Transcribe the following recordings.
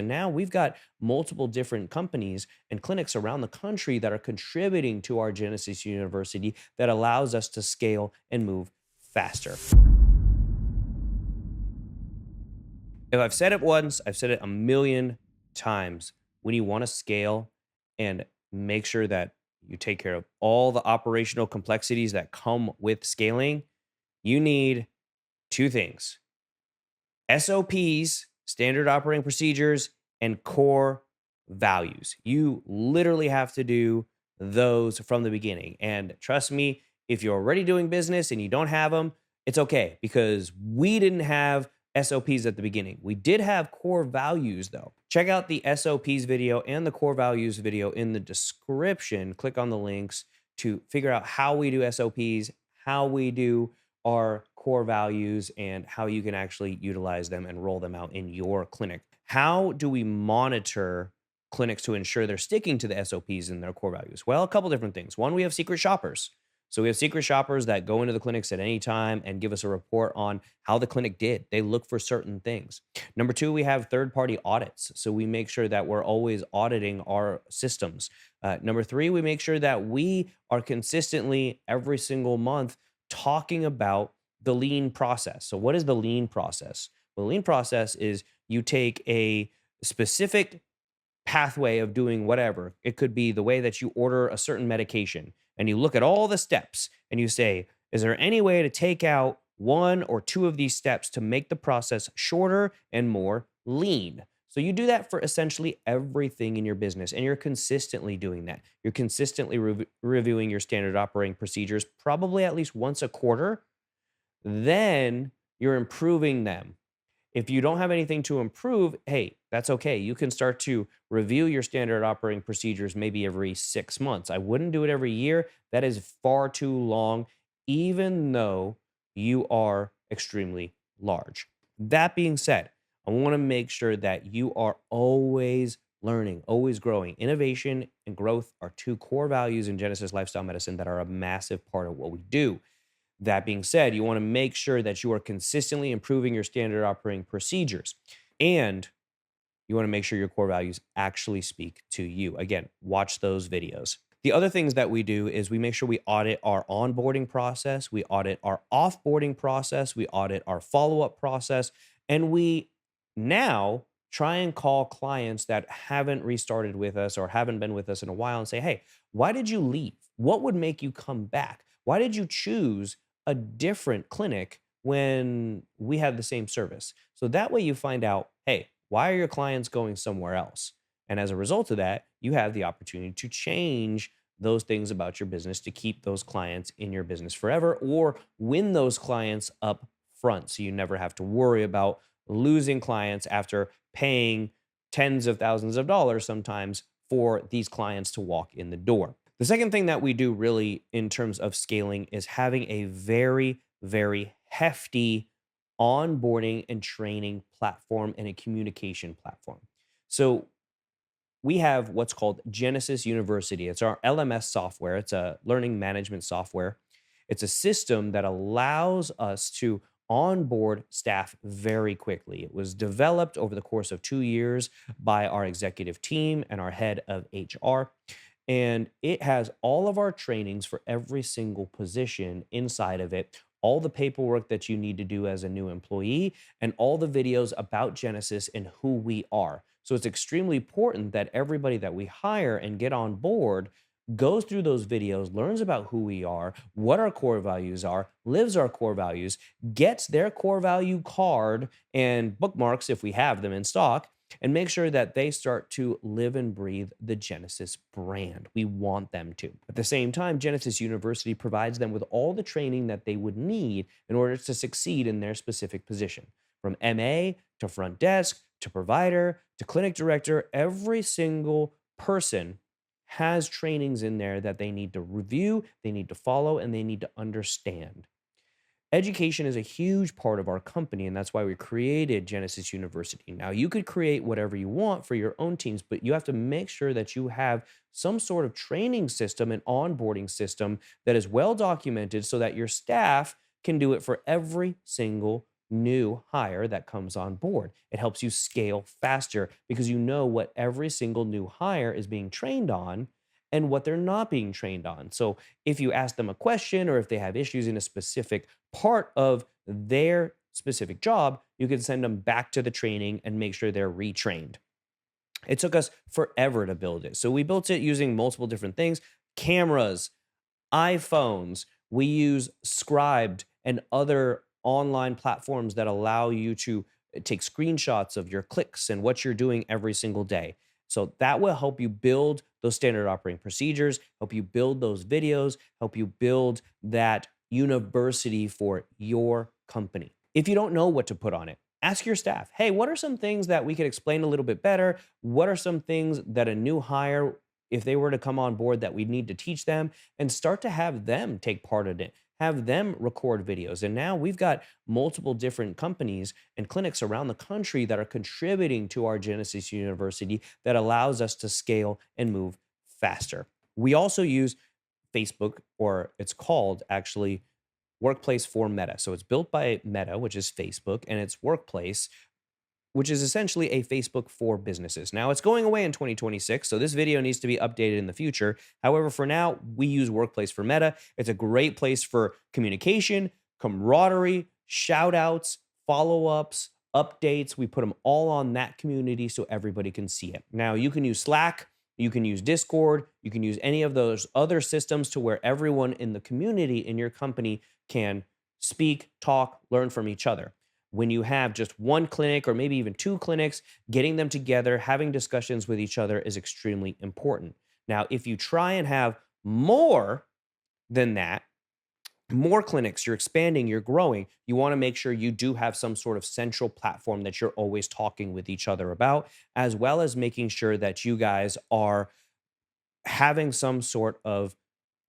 And now we've got multiple different companies and clinics around the country that are contributing to our Genesis University that allows us to scale and move faster. If I've said it once, I've said it a million times. When you want to scale and make sure that you take care of all the operational complexities that come with scaling, you need two things: SOPs, standard operating procedures, and core values. You literally have to do those from the beginning. And trust me, if you're already doing business and you don't have them, it's okay because we didn't have SOPs at the beginning. We did have core values though. Check out the SOPs video and the core values video in the description. Click on the links to figure out how we do SOPs, how we do our core values, and how you can actually utilize them and roll them out in your clinic. How do we monitor clinics to ensure they're sticking to the SOPs and their core values? Well, a couple different things. One, we have secret shoppers. So we have secret shoppers that go into the clinics at any time and give us a report on how the clinic did. They look for certain things. Number two, we have third-party audits. So we make sure that we're always auditing our systems. Number three, we make sure that we are consistently every single month talking about the lean process. So what is the lean process? Well, the lean process is you take a specific pathway of doing whatever. It could be the way that you order a certain medication and you look at all the steps and you say, is there any way to take out one or two of these steps to make the process shorter and more lean? So you do that for essentially everything in your business, and you're consistently doing that. You're consistently reviewing your standard operating procedures, probably at least once a quarter. Then you're improving them. If you don't have anything to improve, hey, that's okay. You can start to review your standard operating procedures maybe every 6 months. I wouldn't do it every year. That is far too long, even though you are extremely large. That being said, I want to make sure that you are always learning, always growing. Innovation and growth are two core values in Genesis Lifestyle Medicine that are a massive part of what we do. That being said, you want to make sure that you are consistently improving your standard operating procedures, and you want to make sure your core values actually speak to you. Again, watch those videos. The other things that we do is we make sure we audit our onboarding process, we audit our offboarding process, we audit our follow-up process, and we now try and call clients that haven't restarted with us or haven't been with us in a while and say, hey, why did you leave? What would make you come back? Why did you choose a different clinic when we had the same service? So that way you find out, hey, why are your clients going somewhere else? And as a result of that, you have the opportunity to change those things about your business to keep those clients in your business forever or win those clients up front. So you never have to worry about losing clients after paying tens of thousands of dollars sometimes for these clients to walk in the door. The second thing that we do really in terms of scaling is having a very, very hefty onboarding and training platform and a communication platform. So we have what's called Genesis University. It's our LMS software. It's a learning management software. It's a system that allows us to onboard staff very quickly. It was developed over the course of 2 years by our executive team and our head of HR. And it has all of our trainings for every single position inside of it, all the paperwork that you need to do as a new employee, and all the videos about Genesis and who we are. So it's extremely important that everybody that we hire and get on board goes through those videos, learns about who we are, what our core values are, lives our core values, gets their core value card and bookmarks if we have them in stock, and make sure that they start to live and breathe the Genesis brand. We want them to. At the same time, Genesis University provides them with all the training that they would need in order to succeed in their specific position. From MA to front desk to provider to clinic director, every single person has trainings in there that they need to review, they need to follow, and they need to understand. Education is a huge part of our company, and that's why we created Genesis University. Now, you could create whatever you want for your own teams, but you have to make sure that you have some sort of training system and onboarding system that is well documented so that your staff can do it for every single new hire that comes on board. It helps you scale faster because you know what every single new hire is being trained on and what they're not being trained on. So if you ask them a question or if they have issues in a specific part of their specific job, you can send them back to the training and make sure they're retrained. It took us forever to build it. So we built it using multiple different things: cameras, iPhones. We use Scribed and other online platforms that allow you to take screenshots of your clicks and what you're doing every single day. So that will help you build those standard operating procedures, help you build those videos, help you build that university for your company. If you don't know what to put on it, ask your staff, hey, what are some things that we could explain a little bit better? What are some things that a new hire, if they were to come on board, that we need to teach them, and start to have them take part in it, have them record videos. And now we've got multiple different companies and clinics around the country that are contributing to our Genesis University that allows us to scale and move faster. We also use Facebook, or it's called actually Workplace for Meta. So it's built by Meta, which is Facebook, and it's Workplace, which is essentially a Facebook for businesses. Now, it's going away in 2026, so this video needs to be updated in the future. However, for now, we use Workplace for Meta. It's a great place for communication, camaraderie, shout outs, follow ups, updates. We put them all on that community so everybody can see it. Now, you can use Slack, you can use Discord, you can use any of those other systems to where everyone in the community in your company can speak, talk, learn from each other. When you have just one clinic or maybe even two clinics, getting them together, having discussions with each other is extremely important. Now, if you try and have more than that, more clinics, you're expanding, you're growing, you want to make sure you do have some sort of central platform that you're always talking with each other about, as well as making sure that you guys are having some sort of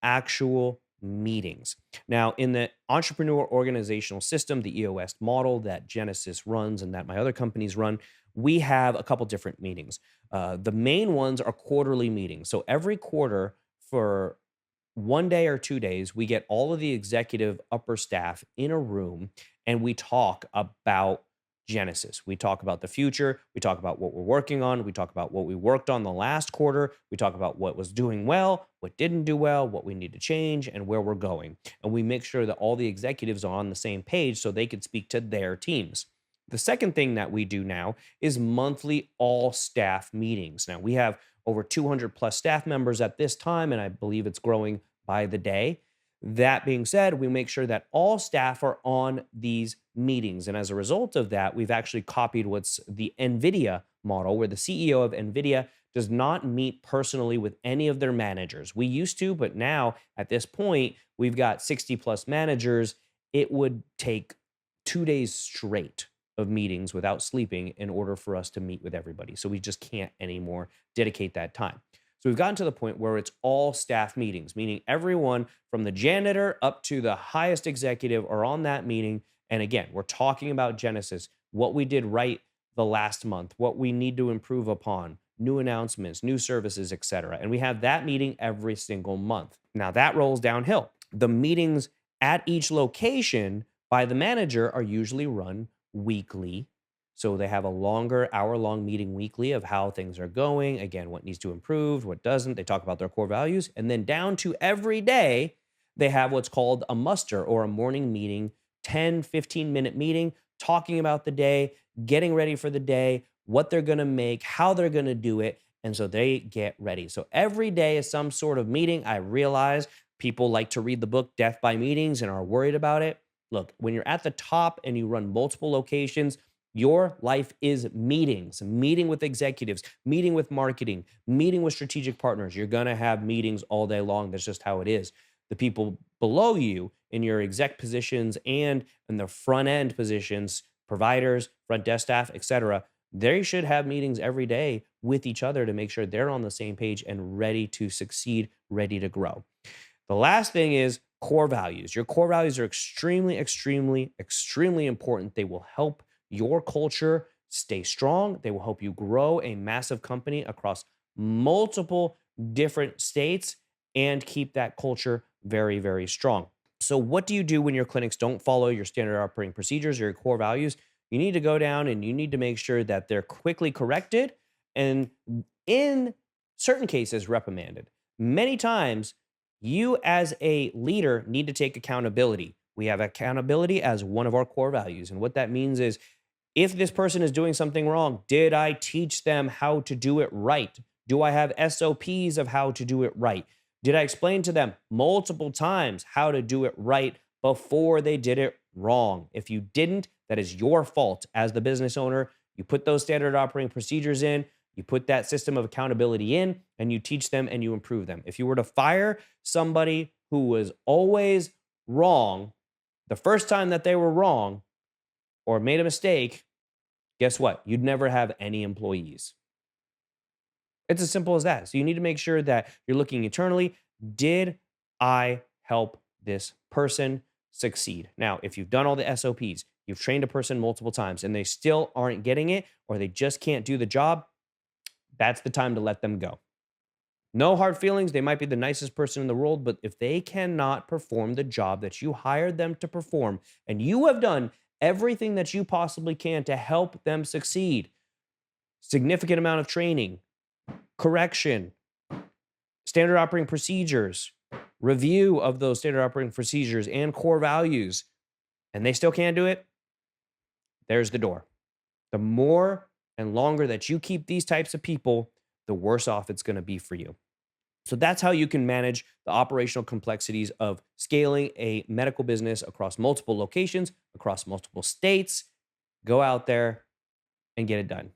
actual meetings. Now, in the entrepreneur organizational system, the EOS model that Genesis runs and that my other companies run, we have a couple different meetings. The main ones are quarterly meetings. So every quarter, for 1 day or 2 days, we get all of the executive upper staff in a room and we talk about Genesis. We talk about the future. We talk about what we're working on. We talk about what we worked on the last quarter. We talk about what was doing well, what didn't do well, what we need to change, and where we're going. And we make sure that all the executives are on the same page so they can speak to their teams. The second thing that we do now is monthly all staff meetings. Now, we have over 200 plus staff members at this time, and I believe it's growing by the day. That being said, we make sure that all staff are on these meetings. And as a result of that, we've actually copied what's the NVIDIA model, where the CEO of NVIDIA does not meet personally with any of their managers. We used to, but now at this point, we've got 60 plus managers. It would take 2 days straight of meetings without sleeping in order for us to meet with everybody. So we just can't anymore dedicate that time. So we've gotten to the point where it's all staff meetings, meaning everyone from the janitor up to the highest executive are on that meeting. And again, we're talking about Genesis, what we did right the last month, what we need to improve upon, new announcements, new services, etc. And we have that meeting every single month. Now that rolls downhill. The meetings at each location by the manager are usually run weekly. So they have a longer hour-long meeting weekly of how things are going. Again, what needs to improve, what doesn't. They talk about their core values. And then down to every day, they have what's called a muster, or a morning meeting, 10, 15-minute meeting, talking about the day, getting ready for the day, what they're going to make, how they're going to do it. And so they get ready. So every day is some sort of meeting. I realize people like to read the book Death by Meetings and are worried about it. Look, when you're at the top and you run multiple locations, your life is meetings, meeting with executives, meeting with marketing, meeting with strategic partners. You're going to have meetings all day long. That's just how it is. The people below you in your exec positions and in the front end positions, providers, front desk staff, etc., they should have meetings every day with each other to make sure they're on the same page and ready to succeed, ready to grow. The last thing is core values. Your core values are extremely, extremely, extremely important. They will help your culture stay strong. They will help you grow a massive company across multiple different states and keep that culture very, very strong. So, what do you do when your clinics don't follow your standard operating procedures or your core values? You need to go down and you need to make sure that they're quickly corrected and, in certain cases, reprimanded. Many times, you as a leader need to take accountability. We have accountability as one of our core values. And what that means is, if this person is doing something wrong, did I teach them how to do it right? Do I have SOPs of how to do it right? Did I explain to them multiple times how to do it right before they did it wrong? If you didn't, that is your fault as the business owner. You put those standard operating procedures in, you put that system of accountability in, and you teach them and you improve them. If you were to fire somebody who was always wrong the first time that they were wrong or made a mistake, guess what? You'd never have any employees. It's as simple as that. So you need to make sure that you're looking internally. Did I help this person succeed? Now, if you've done all the SOPs, you've trained a person multiple times and they still aren't getting it or they just can't do the job, that's the time to let them go. No hard feelings. They might be the nicest person in the world, but if they cannot perform the job that you hired them to perform and you have done everything that you possibly can to help them succeed, significant amount of training, correction, standard operating procedures, review of those standard operating procedures and core values, and they still can't do it, there's the door. The more and longer that you keep these types of people, the worse off it's going to be for you. So that's how you can manage the operational complexities of scaling a medical business across multiple locations, across multiple states. Go out there and get it done.